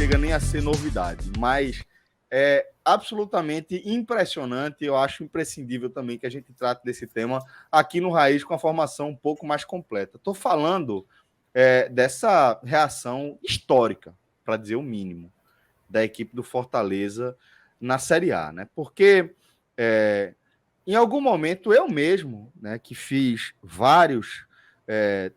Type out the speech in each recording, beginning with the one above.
chega nem a ser novidade, mas é absolutamente impressionante. Eu acho imprescindível também que a gente trate desse tema aqui no Raiz com a formação um pouco mais completa. Estou falando dessa reação histórica, para dizer o mínimo, da equipe do Fortaleza na Série A, né? Porque em algum momento eu mesmo, né, que fiz vários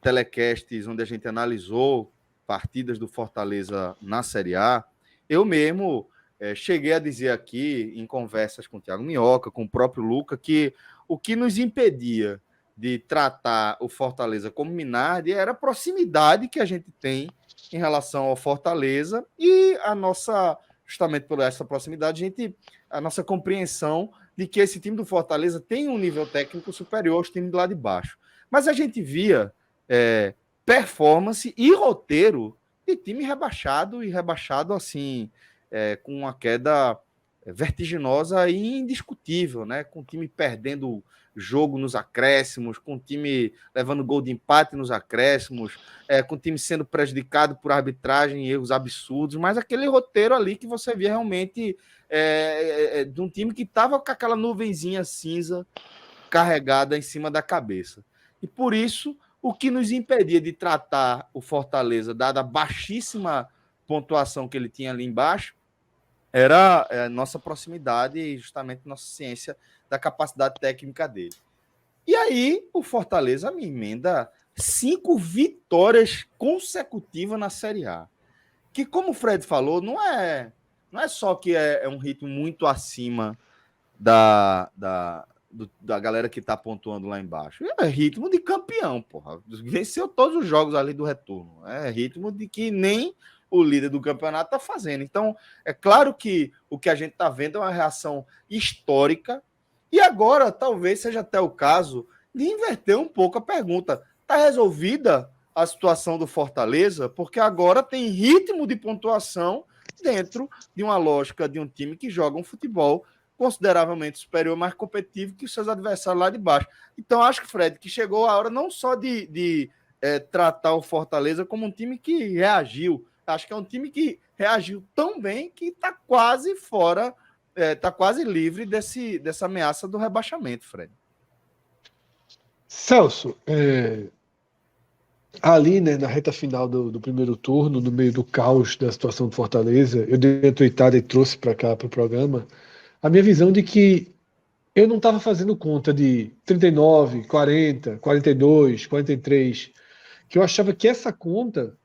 telecasts onde a gente analisou partidas do Fortaleza na Série A, eu mesmo cheguei a dizer aqui em conversas com o Thiago Minhoca, com o próprio Luca, que o que nos impedia de tratar o Fortaleza como Minardi era a proximidade que a gente tem em relação ao Fortaleza e a nossa, justamente por essa proximidade, a nossa compreensão de que esse time do Fortaleza tem um nível técnico superior aos times de lá de baixo. Mas a gente via performance e roteiro de time rebaixado, e rebaixado assim, com uma queda vertiginosa e indiscutível, né? Com o time perdendo jogo nos acréscimos, com o time levando gol de empate nos acréscimos, com o time sendo prejudicado por arbitragem e erros absurdos, mas aquele roteiro ali que você via realmente de um time que estava com aquela nuvenzinha cinza carregada em cima da cabeça. E por isso, o que nos impedia de tratar o Fortaleza, dada a baixíssima pontuação que ele tinha ali embaixo, era a nossa proximidade e justamente nossa ciência da capacidade técnica dele. E aí, o Fortaleza me emenda 5 vitórias consecutivas na Série A. Que, como o Fred falou, não é só que é um ritmo muito acima da galera que tá pontuando lá embaixo. É ritmo de campeão, porra. Venceu todos os jogos ali do retorno. É ritmo de que nem o líder do campeonato tá fazendo. Então, é claro que o que a gente tá vendo é uma reação histórica. E agora, talvez seja até o caso de inverter um pouco a pergunta. Tá resolvida a situação do Fortaleza? Porque agora tem ritmo de pontuação dentro de uma lógica de um time que joga um futebol consideravelmente superior, mais competitivo que os seus adversários lá de baixo. Então, acho que, Fred, que chegou a hora não só de tratar o Fortaleza como um time que reagiu. Acho que é um time que reagiu tão bem que está quase fora, está quase livre dessa ameaça do rebaixamento, Fred. Celso, ali, né, na reta final do primeiro turno, no meio do caos da situação do Fortaleza, eu dei a tweetada e trouxe para cá, para o programa, a minha visão de que eu não estava fazendo conta de 39, 40, 42, 43, que eu achava que essa conta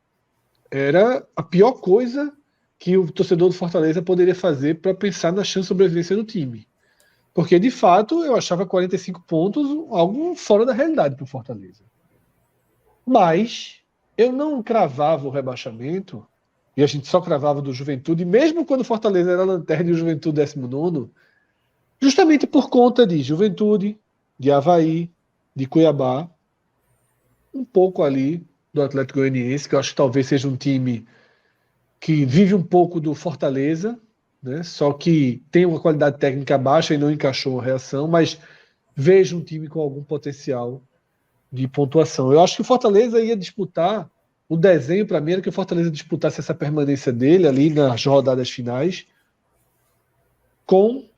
era a pior coisa que o torcedor do Fortaleza poderia fazer para pensar na chance de sobrevivência do time. Porque, de fato, eu achava 45 pontos algo fora da realidade para o Fortaleza. Mas eu não cravava o rebaixamento, e a gente só cravava do Juventude, mesmo quando o Fortaleza era lanterna e o Juventude 19º, justamente por conta de Juventude, de Avaí, de Cuiabá, um pouco ali do Atlético Goianiense, que eu acho que talvez seja um time que vive um pouco do Fortaleza, né? Só que tem uma qualidade técnica baixa e não encaixou a reação, mas vejo um time com algum potencial de pontuação. Eu acho que o Fortaleza ia disputar, o desenho para mim era que o Fortaleza disputasse essa permanência dele ali nas rodadas finais com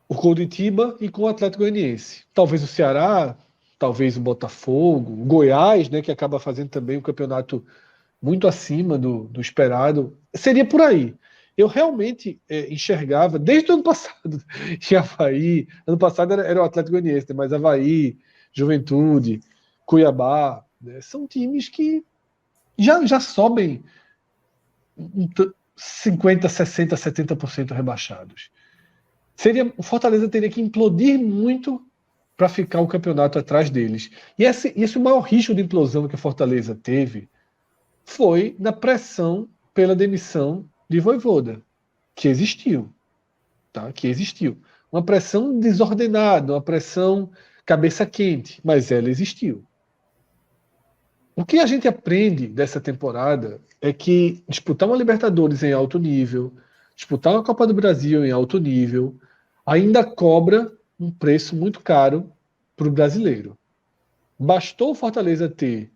o Coritiba e com o Atlético Goianiense. Talvez o Ceará, talvez o Botafogo, o Goiás, né, que acaba fazendo também um campeonato muito acima do esperado. Seria por aí. Eu realmente enxergava, desde o ano passado, em Avaí, ano passado era o Atlético Goianiense, mas Avaí, Juventude, Cuiabá, né, são times que já sobem 50%, 60%, 70% rebaixados. O Fortaleza teria que implodir muito para ficar o campeonato atrás deles. E esse é o maior risco de implosão que a Fortaleza teve foi na pressão pela demissão de Vojvoda, que existiu. Tá? Que existiu. Uma pressão desordenada, uma pressão cabeça quente, mas ela existiu. O que a gente aprende dessa temporada é que disputar uma Libertadores em alto nível, disputar uma Copa do Brasil em alto nível, ainda cobra um preço muito caro para o brasileiro. Bastou o Fortaleza ter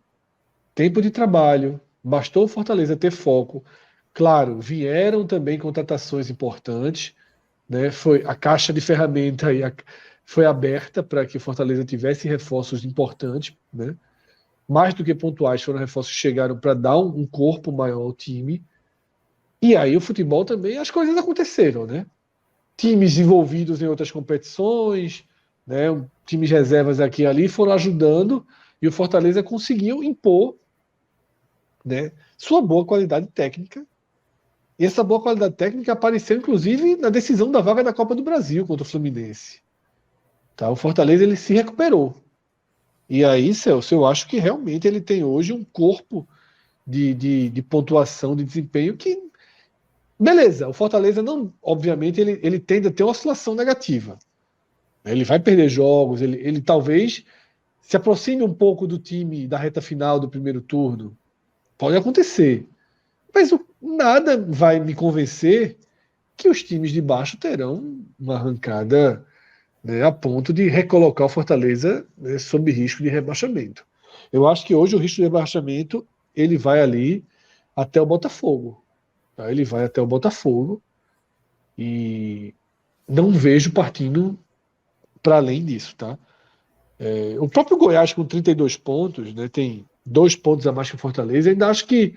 tempo de trabalho, bastou o Fortaleza ter foco. Claro, vieram também contratações importantes, né? Foi a caixa de ferramenta aí foi aberta para que o Fortaleza tivesse reforços importantes, né? Mais do que pontuais, foram reforços que chegaram para dar um corpo maior ao time. E aí o futebol também, as coisas aconteceram, né? Times envolvidos em outras competições, né? Times reservas aqui e ali foram ajudando e o Fortaleza conseguiu impor, né, sua boa qualidade técnica. E essa boa qualidade técnica apareceu, inclusive, na decisão da vaga da Copa do Brasil contra o Fluminense. Tá? O Fortaleza ele se recuperou. E aí, Celso, eu acho que realmente ele tem hoje um corpo de pontuação, de desempenho que. Beleza, o Fortaleza não. Obviamente, ele tende a ter uma oscilação negativa. Ele vai perder jogos, ele talvez se aproxime um pouco do time da reta final do primeiro turno. Pode acontecer. Mas nada vai me convencer que os times de baixo terão uma arrancada, né, a ponto de recolocar o Fortaleza, né, sob risco de rebaixamento. Eu acho que hoje o risco de rebaixamento ele vai ali até o Botafogo. Tá? Ele vai até o Botafogo e não vejo partindo para além disso. Tá? O próprio Goiás com 32 pontos, né, tem 2 pontos a mais que o Fortaleza. Ainda acho que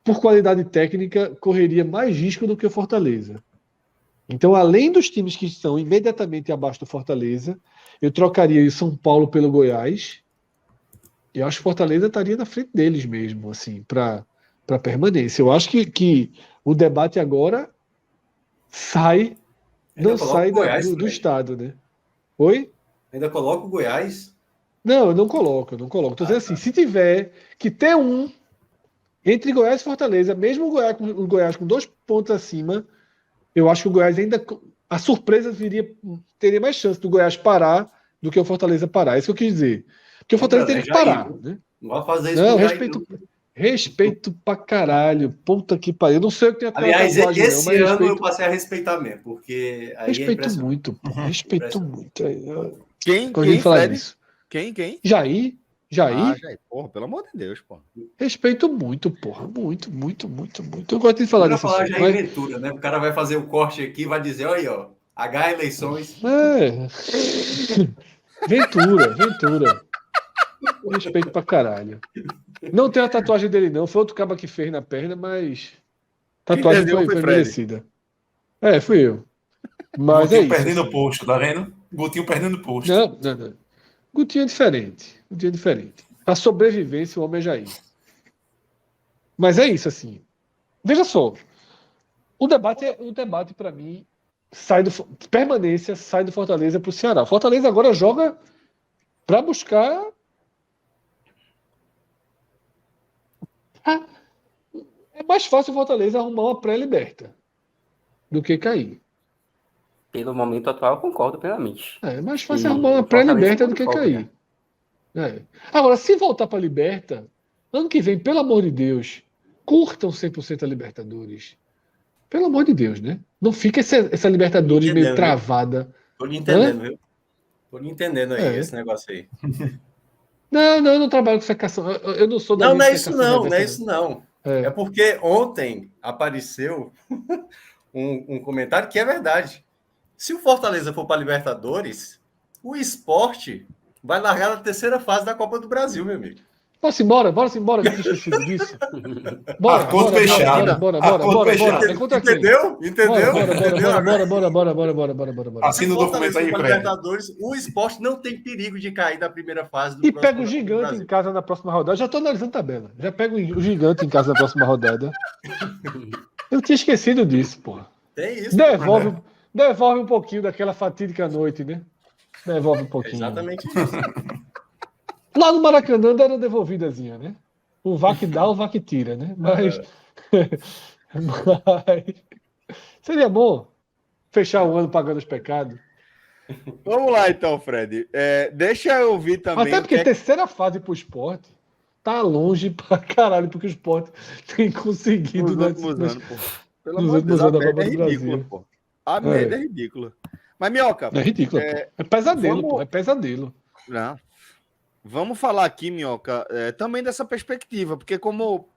por qualidade técnica correria mais risco do que o Fortaleza. Então, além dos times que estão imediatamente abaixo do Fortaleza, eu trocaria o São Paulo pelo Goiás. E eu acho que o Fortaleza estaria na frente deles mesmo, assim, para permanência. Eu acho que o debate agora Ainda não coloca sai o Goiás, do estado, né? Oi? Ainda coloca o Goiás. Não, eu não coloco. Estou dizendo assim, se tiver que ter um entre Goiás e Fortaleza, mesmo o Goiás com 2 pontos acima, eu acho que o Goiás ainda. A surpresa teria mais chance do Goiás parar do que o Fortaleza parar. É isso que eu quis dizer. Porque o Fortaleza teria que parar. Né? Não vai fazer isso Não, com o Jair, não. respeito pra caralho. Puta que pariu. Eu não sei o que tem aquela Aliás, tatuagem, esse não, mas ano eu respeito. passei a respeitar mesmo, porque aí é Respeito impressionante. muito, pô. Respeito muito. Quem, falar Fred? disso. Quem? Jair. Jair, porra, pelo amor de Deus, pô. Respeito muito, porra. Muito. Eu gosto de falar disso. Falar Jair Ventura, né? O cara vai fazer o corte aqui e vai dizer, olha aí, ó, H eleições. Ventura. Respeito pra caralho. Não tem a tatuagem dele, não. Foi outro caba que fez na perna, mas. Tatuagem foi merecida. Fui eu. Mas Gutinho isso. perdendo Assim. posto, tá vendo? Gutinho perdendo posto. Não. Gutinho é diferente. A sobrevivência, o homem é Jair. Mas é isso, assim. Veja só. O debate para mim, permanência sai do Fortaleza pro Ceará. O Fortaleza agora joga para buscar. É mais fácil o Fortaleza arrumar uma pré-liberta do que cair. Pelo momento atual, eu concordo plenamente. É mais fácil arrumar uma pré-liberta do que folga, cair. Agora, se voltar para a Liberta, ano que vem, pelo amor de Deus, curtam 100% a Libertadores. Pelo amor de Deus, né? Não fica essa Libertadores meio travada. Tô lhe entendendo, viu? Tô lhe entendendo aí, esse negócio aí. Não, eu não trabalho com secação. Eu não sou da Não é isso não, não é isso não. É porque ontem apareceu um comentário que é verdade. Se o Fortaleza for para a Libertadores, o Sport vai largar na terceira fase da Copa do Brasil, meu amigo. Bora-se embora, que eu tinha esquecido disso. Acordo fechado. Bora. É contra quem? Entendeu? Bora. Assina o documento aí, Fred. Libertadores, o Sport não tem perigo de cair da primeira fase do E pega o Gigante em casa na próxima rodada. Já tô analisando a tabela. Já pega o Gigante em casa na próxima rodada. Eu tinha esquecido disso, porra. Tem isso. Devolve um pouquinho daquela fatídica noite, né? Devolve um pouquinho. Exatamente isso. Lá no Maracanã era devolvidazinha, né? O VAC dá, o VAC tira, né? Mas seria bom fechar o ano pagando os pecados. Vamos lá então, Fred. Deixa eu ouvir também. Até porque terceira fase pro esporte tá longe pra caralho, porque o esporte tem conseguido nos últimos anos, pô. Pelo nos amor de Deus, últimos a anos da média Copa é do ridícula, Brasil. pô. A média é ridícula. Mas, Minhoca... É ridículo, é pesadelo, pô. É pesadelo. Não. Vamos falar aqui, Minhoca, também dessa perspectiva, porque como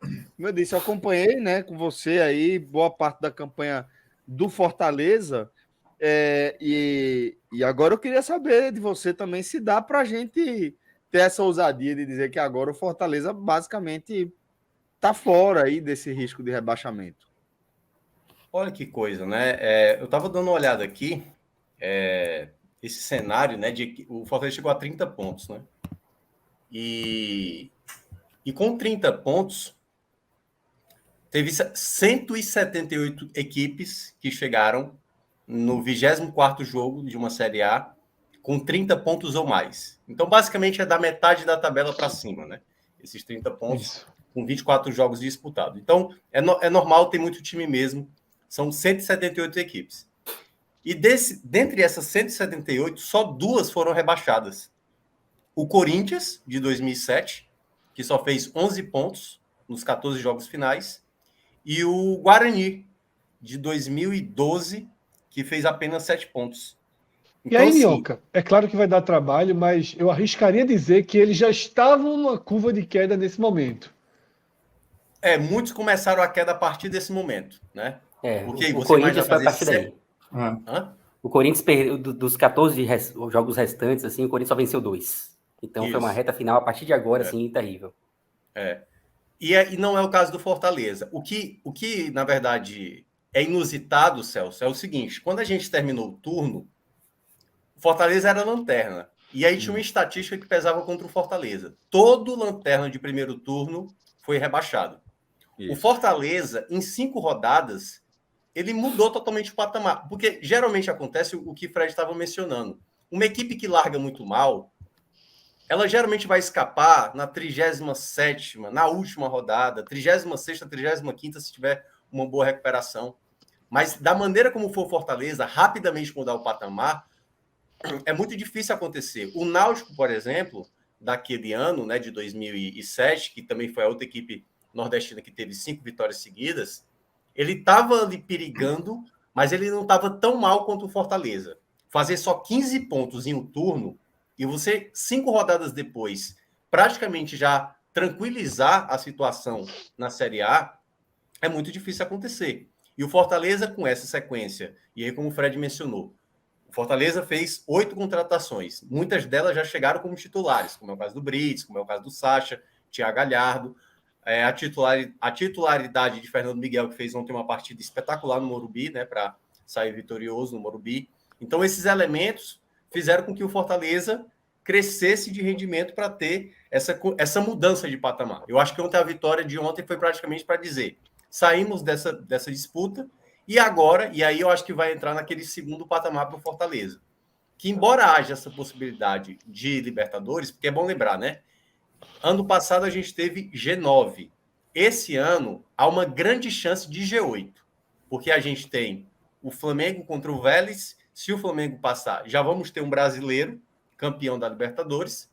Como eu disse, eu acompanhei, né, com você aí boa parte da campanha do Fortaleza. E agora eu queria saber de você também se dá para a gente ter essa ousadia de dizer que agora o Fortaleza basicamente está fora aí desse risco de rebaixamento. Olha que coisa, né? Eu estava dando uma olhada aqui, esse cenário, né? O Fortaleza chegou a 30 pontos, né? E com 30 pontos, teve 178 equipes que chegaram no 24º jogo de uma Série A com 30 pontos ou mais. Então, basicamente, é da metade da tabela para cima, né? Esses 30 pontos Isso. com 24 jogos disputados. Então, é normal, tem muito time mesmo. São 178 equipes. E dentre essas 178, só 2 foram rebaixadas. O Corinthians, de 2007, que só fez 11 pontos nos 14 jogos finais, e o Guarani, de 2012, que fez apenas 7 pontos. Então, e aí, Minhoca, é claro que vai dar trabalho, mas eu arriscaria dizer que eles já estavam numa curva de queda nesse momento. Muitos começaram a queda a partir desse momento, né? Porque o Corinthians foi a partir daí. O Corinthians perdeu dos 14 jogos restantes, assim, o Corinthians só venceu 2. Então foi uma reta final a partir de agora, assim, terrível. E não é o caso do Fortaleza. O que, na verdade, é inusitado, Celso, é o seguinte: quando a gente terminou o turno, o Fortaleza era lanterna. E aí tinha uma estatística que pesava contra o Fortaleza. Todo lanterna de primeiro turno foi rebaixado. Isso. O Fortaleza, em 5 rodadas, ele mudou totalmente o patamar. Porque geralmente acontece o que o Fred estava mencionando. Uma equipe que larga muito mal, ela geralmente vai escapar na 37ª, na última rodada, 36ª, 35ª, se tiver uma boa recuperação. Mas da maneira como for o Fortaleza, rapidamente mudar o patamar, é muito difícil acontecer. O Náutico, por exemplo, daquele ano, né, de 2007, que também foi a outra equipe nordestina que teve 5 vitórias seguidas, ele estava ali perigando, mas ele não estava tão mal quanto o Fortaleza. Fazer só 15 pontos em um turno e você, 5 rodadas depois, praticamente já tranquilizar a situação na Série A, é muito difícil acontecer. E o Fortaleza, com essa sequência, e aí como o Fred mencionou, o Fortaleza fez 8 contratações. Muitas delas já chegaram como titulares, como é o caso do Brits, como é o caso do Sacha, Thiago Galhardo. A titularidade de Fernando Miguel, que fez ontem uma partida espetacular no Morumbi, né, para sair vitorioso no Morumbi. Então, esses elementos fizeram com que o Fortaleza crescesse de rendimento para ter essa mudança de patamar. Eu acho que a vitória de ontem foi praticamente para dizer: saímos dessa disputa e agora, e aí eu acho que vai entrar naquele segundo patamar para o Fortaleza. Que embora haja essa possibilidade de Libertadores, porque é bom lembrar, né? Ano passado a gente teve G9. Esse ano há uma grande chance de G8, porque a gente tem o Flamengo contra o Vélez. Se o Flamengo passar, já vamos ter um brasileiro campeão da Libertadores.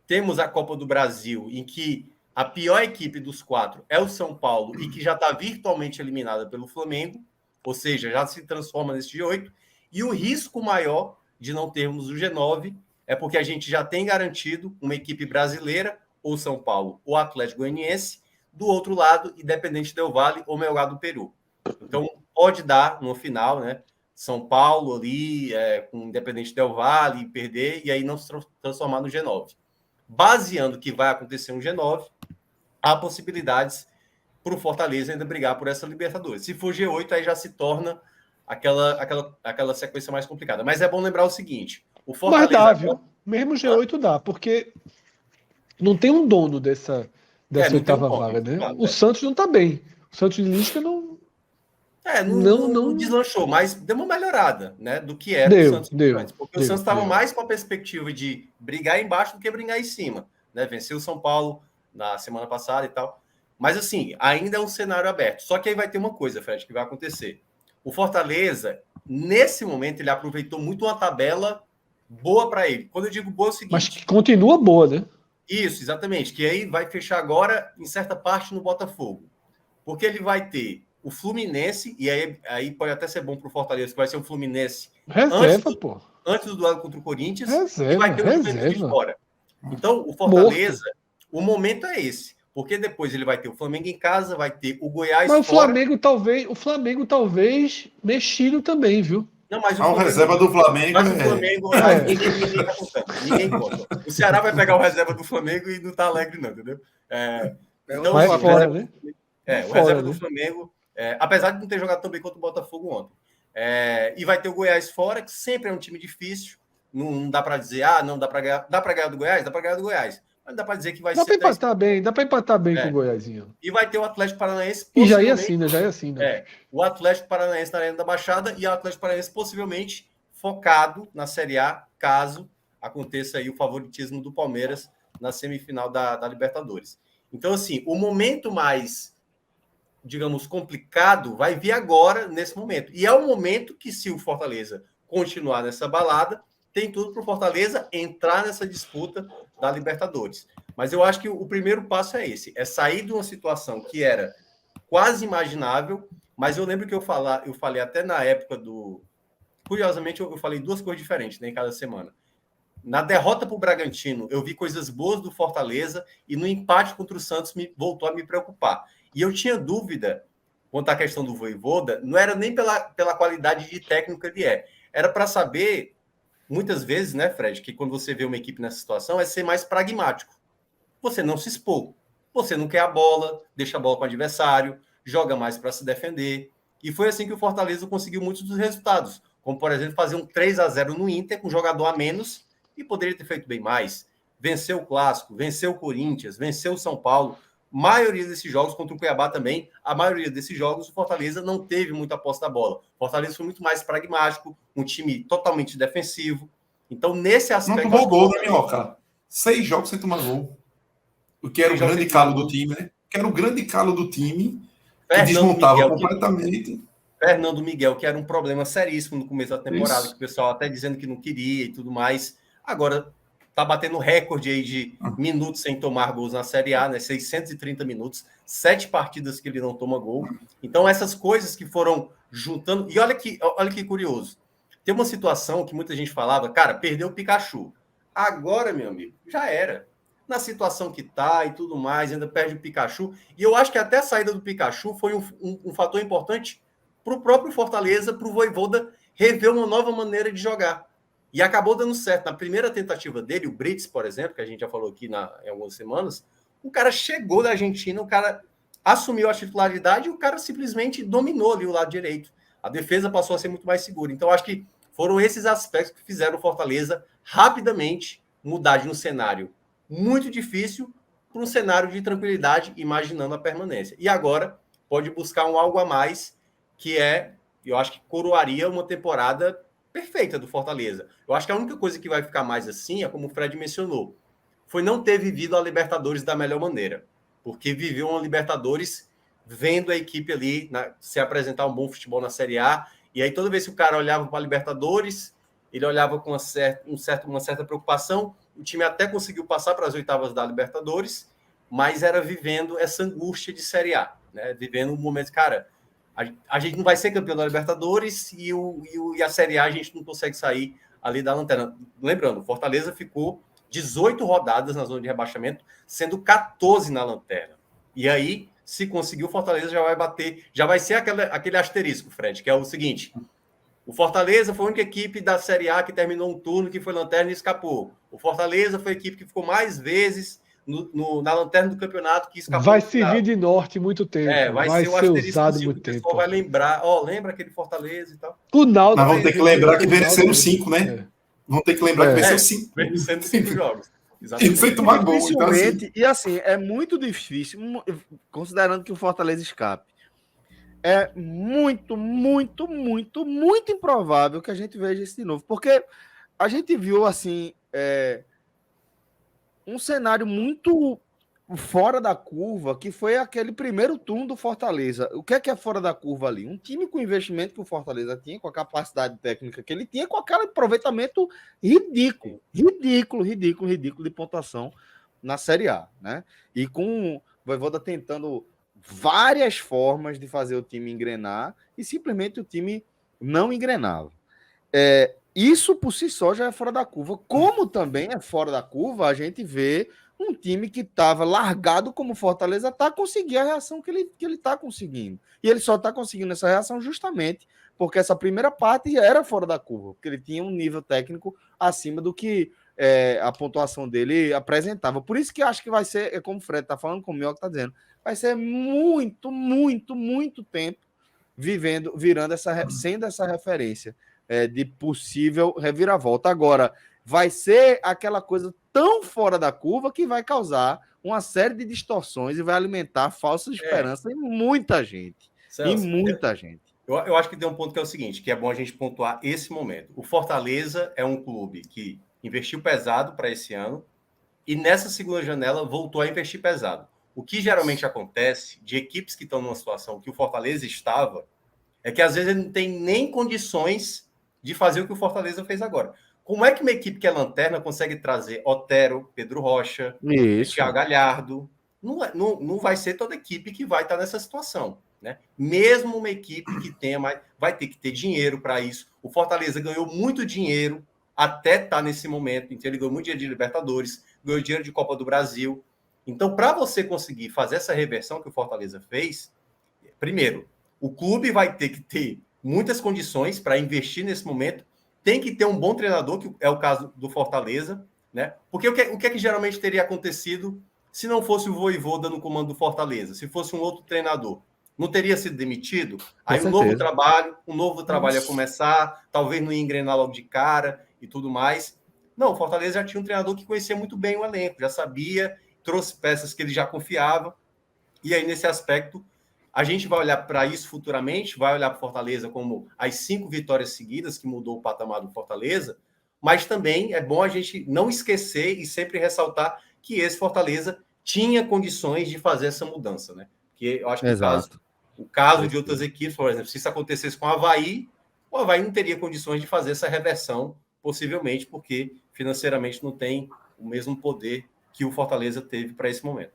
Temos a Copa do Brasil, em que a pior equipe dos 4 é o São Paulo e que já está virtualmente eliminada pelo Flamengo, ou seja, já se transforma nesse G8. E o risco maior de não termos o G9 é porque a gente já tem garantido uma equipe brasileira, ou São Paulo, ou Atlético Goianiense, do outro lado, Independente Del Valle ou Melgar do Peru. Então, pode dar, no final, né, São Paulo ali, com Independente Del Valle, perder, e aí não se transformar no G9. Baseando que vai acontecer um G9, há possibilidades para o Fortaleza ainda brigar por essa Libertadores. Se for G8, aí já se torna aquela sequência mais complicada. Mas é bom lembrar o seguinte: o Fortaleza... Mas dá, viu? Mesmo G8 dá, porque não tem um dono dessa oitava vaga, né? Claro, o Santos não está bem. O Santos de Lisca não deslanchou, mas deu uma melhorada, né, do que era o Santos antes. Porque o Santos estava mais com a perspectiva de brigar embaixo do que brigar em cima, né? Venceu o São Paulo na semana passada e tal. Mas, assim, ainda é um cenário aberto. Só que aí vai ter uma coisa, Fred, que vai acontecer. O Fortaleza, nesse momento, ele aproveitou muito uma tabela boa para ele. Quando eu digo boa, é o seguinte... Mas que continua boa, né? Isso, exatamente. Que aí vai fechar agora, em certa parte, no Botafogo. Porque ele vai ter o Fluminense, e aí pode até ser bom para o Fortaleza, que vai ser um Fluminense antes do duelo contra o Corinthians, e vai ter o Juventude de fora. Então, o Fortaleza, o momento é esse. Porque depois ele vai ter o Flamengo em casa, vai ter o Goiás mas fora. O Flamengo talvez mexido também, viu? Não, mas o Flamengo, reserva do Flamengo. Mas o Flamengo, ninguém tá contando. Ninguém conta. O Ceará vai pegar o reserva do Flamengo e não tá alegre, não, entendeu? Então, mas fora, né? O reserva do Flamengo, apesar de não ter jogado tão bem quanto o Botafogo ontem. E vai ter o Goiás fora, que sempre é um time difícil. Não dá para dizer, não dá para ganhar. Dá para ganhar do Goiás? Dá para ganhar do Goiás. Mas dá para dizer que vai ser. Dá para empatar bem com o Goiásinho. E vai ter o Atlético Paranaense. E já ia assim. O Atlético Paranaense na Arena da Baixada e o Atlético Paranaense possivelmente focado na Série A, caso aconteça aí o favoritismo do Palmeiras na semifinal da Libertadores. Então, assim, o momento mais, digamos, complicado vai vir agora, nesse momento. E é o momento que, se o Fortaleza continuar nessa balada, tem tudo para o Fortaleza entrar nessa disputa da Libertadores. Mas eu acho que o primeiro passo é esse, é sair de uma situação que era quase imaginável, mas eu lembro que eu falei até na época do... Curiosamente, eu falei duas coisas diferentes, né, em cada semana. Na derrota para o Bragantino, eu vi coisas boas do Fortaleza e no empate contra o Santos voltou a me preocupar. E eu tinha dúvida quanto à questão do Vojvoda, não era nem pela qualidade de técnico que ele era para saber, muitas vezes, né, Fred, que quando você vê uma equipe nessa situação, é ser mais pragmático. Você não se expor, você não quer a bola, deixa a bola com o adversário, joga mais para se defender. E foi assim que o Fortaleza conseguiu muitos dos resultados, como, por exemplo, fazer um 3-0 no Inter com um jogador a menos e poderia ter feito bem mais. Venceu o Clássico, venceu o Corinthians, venceu o São Paulo. Maioria desses jogos, contra o Cuiabá também, a maioria desses jogos, o Fortaleza não teve muita posse da bola. O Fortaleza foi muito mais pragmático, um time totalmente defensivo. Então, nesse aspecto... Não tomou gol, né, Minhoca? 6 jogos sem tomar gol. O que era o grande calo do time, né? Que era o grande calo do time, que desmontava completamente. Fernando Miguel, que era um problema seríssimo no começo da temporada, que o pessoal até dizendo que não queria e tudo mais. Agora tá batendo recorde aí de minutos sem tomar gols na Série A, né? 630 minutos, 7 partidas que ele não toma gol. Então, essas coisas que foram juntando... E olha que curioso. Tem uma situação que muita gente falava, cara, perdeu o Pikachu. Agora, meu amigo, já era. Na situação que tá e tudo mais, ainda perde o Pikachu. E eu acho que até a saída do Pikachu foi um fator importante para o próprio Fortaleza, para o Vojvoda rever uma nova maneira de jogar. E acabou dando certo. Na primeira tentativa dele, o Brits, por exemplo, que a gente já falou aqui em algumas semanas, o cara chegou da Argentina, o cara assumiu a titularidade e o cara simplesmente dominou ali o lado direito. A defesa passou a ser muito mais segura. Então, acho que foram esses aspectos que fizeram o Fortaleza rapidamente mudar de um cenário muito difícil para um cenário de tranquilidade, imaginando a permanência. E agora pode buscar um algo a mais, que eu acho que coroaria uma temporada perfeita do Fortaleza. Eu acho que a única coisa que vai ficar mais assim é, como o Fred mencionou, foi não ter vivido a Libertadores da melhor maneira, porque viveu uma Libertadores vendo a equipe ali se apresentar um bom futebol na Série A, e aí toda vez que o cara olhava para a Libertadores, ele olhava com uma certa preocupação. O time até conseguiu passar para as oitavas da Libertadores, mas era vivendo essa angústia de Série A, né? Vivendo um momento, cara, a gente não vai ser campeão da Libertadores e a Série A a gente não consegue sair ali da lanterna. Lembrando, o Fortaleza ficou 18 rodadas na zona de rebaixamento, sendo 14 na lanterna. E aí, se conseguir, o Fortaleza já vai ser aquele asterisco, Fred, que é o seguinte: o Fortaleza foi a única equipe da Série A que terminou um turno que foi lanterna e escapou. O Fortaleza foi a equipe que ficou mais vezes na lanterna do campeonato que escapou. Vai servir de norte muito tempo. Vai ser usado muito tempo. O pessoal vai lembrar. Lembra aquele Fortaleza e tal. O Náutico. Mas vamos ter que lembrar que venceram 5, né? Vamos ter que lembrar que venceu 5. Vencendo 5 jogos. Exatamente. Sem tomar gol. Então, assim... E assim, é muito difícil, considerando que o Fortaleza escape. É muito, muito, muito, muito improvável que a gente veja isso de novo. Porque a gente viu, assim, um cenário muito fora da curva, que foi aquele primeiro turno do Fortaleza. O que é fora da curva ali? Um time com o investimento que o Fortaleza tinha, com a capacidade técnica que ele tinha, com aquele aproveitamento ridículo de pontuação na Série A, né? E com o Vojvoda tentando várias formas de fazer o time engrenar e simplesmente o time não engrenava. Isso por si só já é fora da curva. Como também é fora da curva, a gente vê um time que estava largado como Fortaleza está conseguindo a reação que ele está conseguindo. E ele só está conseguindo essa reação justamente porque essa primeira parte era fora da curva, porque ele tinha um nível técnico acima do que a pontuação dele apresentava. Por isso que eu acho que vai ser, como o Fred está falando, como o Mioca está dizendo, vai ser muito, muito, muito tempo sendo essa referência de possível reviravolta. Agora, vai ser aquela coisa tão fora da curva que vai causar uma série de distorções e vai alimentar falsas esperanças em muita gente. Celso, gente. Eu acho que tem um ponto que é o seguinte, que é bom a gente pontuar esse momento. O Fortaleza é um clube que investiu pesado para esse ano e nessa segunda janela voltou a investir pesado. O que geralmente acontece de equipes que estão numa situação que o Fortaleza estava é que às vezes ele não tem nem condições de fazer o que o Fortaleza fez agora. Como é que uma equipe que é lanterna consegue trazer Otero, Pedro Rocha, Thiago Galhardo? Não vai ser toda equipe que vai estar nessa situação, né? Mesmo uma equipe que tenha mais, vai ter que ter dinheiro para isso. O Fortaleza ganhou muito dinheiro até estar nesse momento. Então ele ganhou muito dinheiro de Libertadores, ganhou dinheiro de Copa do Brasil. Então, para você conseguir fazer essa reversão que o Fortaleza fez, primeiro, o clube vai ter que ter muitas condições para investir nesse momento. Tem que ter um bom treinador, que é o caso do Fortaleza, né? Porque o que é que geralmente teria acontecido se não fosse o Vojvoda no comando do Fortaleza? Se fosse um outro treinador, não teria sido demitido? Aí um novo trabalho ia começar, talvez não ia engrenar logo de cara e tudo mais. Não, o Fortaleza já tinha um treinador que conhecia muito bem o elenco, já sabia, trouxe peças que ele já confiava. E aí, nesse aspecto, a gente vai olhar para isso futuramente, vai olhar para o Fortaleza como as 5 vitórias seguidas que mudou o patamar do Fortaleza, mas também é bom a gente não esquecer e sempre ressaltar que esse Fortaleza tinha condições de fazer essa mudança, né? Porque eu acho que o caso de outras equipes, por exemplo, se isso acontecesse com o Avaí não teria condições de fazer essa reversão, possivelmente, porque financeiramente não tem o mesmo poder que o Fortaleza teve para esse momento.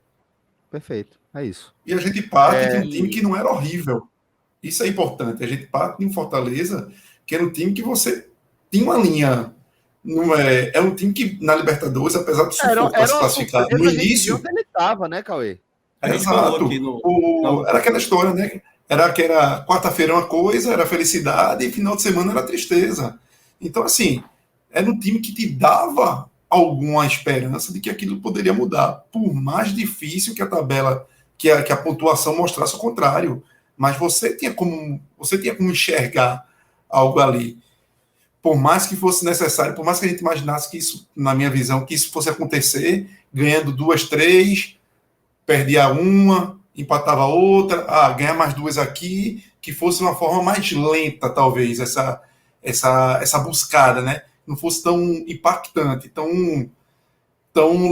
Perfeito, é isso. E a gente parte de um time que não era horrível. Isso é importante. A gente parte de um Fortaleza que era um time que você tinha uma linha. Não é um time que na Libertadores, apesar do sufoco para se classificar no início. Onde ele estava, né, Cauê? Exato. Era aquela história, né? Era quarta-feira uma coisa, era felicidade, e final de semana era tristeza. Então, assim, era um time que te dava alguma esperança de que aquilo poderia mudar, por mais difícil que a tabela, que a pontuação mostrasse o contrário. Mas você tinha como enxergar algo ali. Por mais que fosse necessário, por mais que a gente imaginasse que isso, na minha visão, que isso fosse acontecer, ganhando 2, 3, perdia uma, empatava outra, ganhar mais 2 aqui, que fosse uma forma mais lenta, talvez, essa buscada, né? Não fosse tão impactante, tão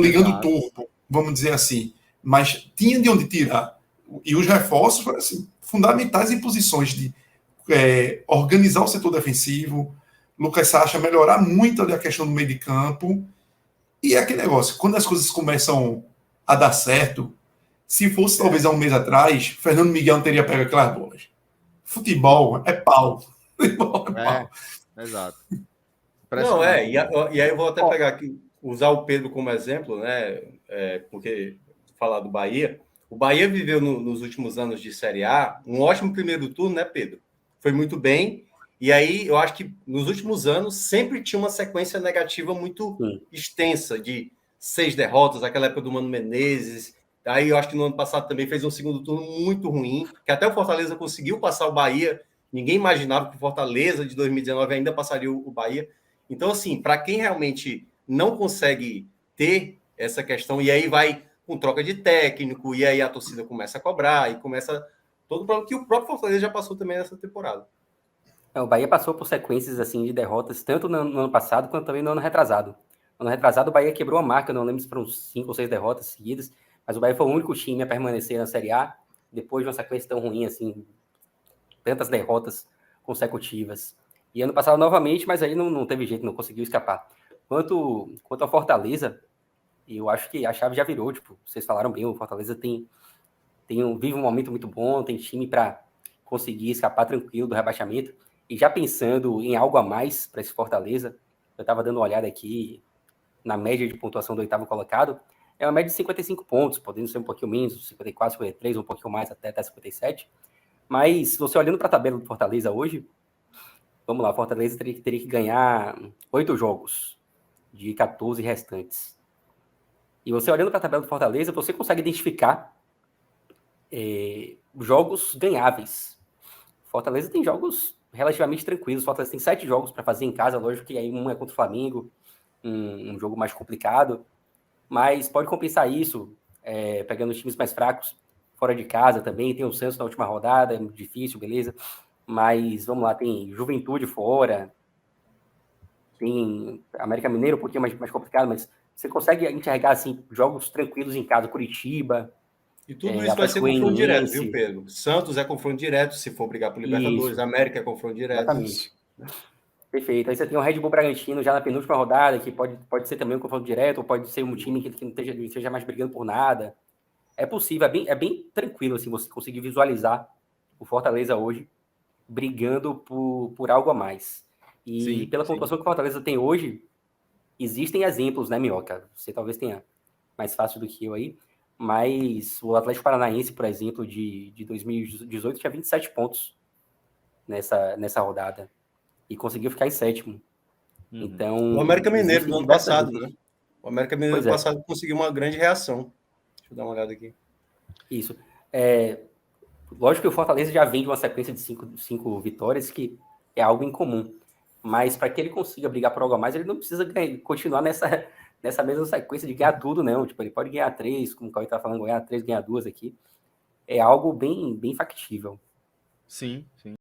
ligando turbo, vamos dizer assim. Mas tinha de onde tirar. E os reforços foram assim, fundamentais em posições de organizar o setor defensivo, Lucas Sacha melhorar muito ali a questão do meio de campo. E é aquele negócio, quando as coisas começam a dar certo, se fosse talvez há um mês atrás, Fernando Miguel não teria pego aquelas bolas. Futebol é pau. Futebol é pau. Exato. Não, e aí eu vou até pegar aqui, usar o Pedro como exemplo, né? Porque falar do Bahia. O Bahia viveu nos últimos anos de Série A um ótimo primeiro turno, né, Pedro? Foi muito bem. E aí eu acho que nos últimos anos sempre tinha uma sequência negativa muito extensa, de 6 derrotas, aquela época do Mano Menezes. Aí eu acho que no ano passado também fez um segundo turno muito ruim, que até o Fortaleza conseguiu passar o Bahia. Ninguém imaginava que o Fortaleza de 2019 ainda passaria o Bahia. Então, assim, para quem realmente não consegue ter essa questão, e aí vai com troca de técnico, e aí a torcida começa a cobrar, e começa todo o problema que o próprio Fortaleza já passou também nessa temporada. O Bahia passou por sequências assim, de derrotas, tanto no ano passado, quanto também no ano retrasado. No ano retrasado, o Bahia quebrou a marca, não lembro se foram 5 ou 6 derrotas seguidas, mas o Bahia foi o único time a permanecer na Série A, depois de uma sequência tão ruim, assim, tantas derrotas consecutivas. E ano passado novamente, mas aí não teve jeito, não conseguiu escapar. Quanto ao Fortaleza, eu acho que a chave já virou, tipo, vocês falaram bem, o Fortaleza vive um momento muito bom, tem time para conseguir escapar tranquilo do rebaixamento. E já pensando em algo a mais para esse Fortaleza, eu estava dando uma olhada aqui na média de pontuação do 8º colocado, é uma média de 55 pontos, podendo ser um pouquinho menos, 54, 53, um pouquinho mais, até 57. Mas, se você olhando para a tabela do Fortaleza hoje, vamos lá, o Fortaleza teria que ganhar 8 jogos de 14 restantes. E você olhando para a tabela do Fortaleza, você consegue identificar jogos ganháveis. Fortaleza tem jogos relativamente tranquilos. Fortaleza tem 7 jogos para fazer em casa, lógico que aí um é contra o Flamengo, um jogo mais complicado, mas pode compensar isso, pegando os times mais fracos fora de casa também. Tem o Santos na última rodada, é muito difícil, beleza, mas vamos lá, tem Juventude fora, tem América Mineiro um pouquinho mais complicado, mas você consegue enxergar assim, jogos tranquilos em casa, Curitiba. E tudo isso vai ser confronto direto, viu, Pedro? Santos é confronto direto, se for brigar por Libertadores. Isso. América é confronto direto. Exatamente. Perfeito. Aí você tem o Red Bull Bragantino já na penúltima rodada, que pode ser também um confronto direto, ou pode ser um time que não esteja mais brigando por nada. É possível, é bem tranquilo assim, você conseguir visualizar o Fortaleza hoje brigando por algo a mais. E pela pontuação que o Fortaleza tem hoje, existem exemplos, né, Minhoca? Você talvez tenha mais fácil do que eu aí, mas o Atlético Paranaense, por exemplo, de 2018, tinha 27 pontos nessa rodada e conseguiu ficar em 7º. Então, o América Mineiro do ano passado, né? O América Mineiro do ano passado conseguiu uma grande reação. Deixa eu dar uma olhada aqui. Isso. Lógico que o Fortaleza já vem de uma sequência de 5 vitórias, que é algo incomum. Mas para que ele consiga brigar por algo a mais, ele não precisa continuar nessa mesma sequência de ganhar tudo, não. Tipo, ele pode ganhar 3, como o Cauê tá falando, ganhar 3, ganhar 2 aqui. É algo bem factível. Sim.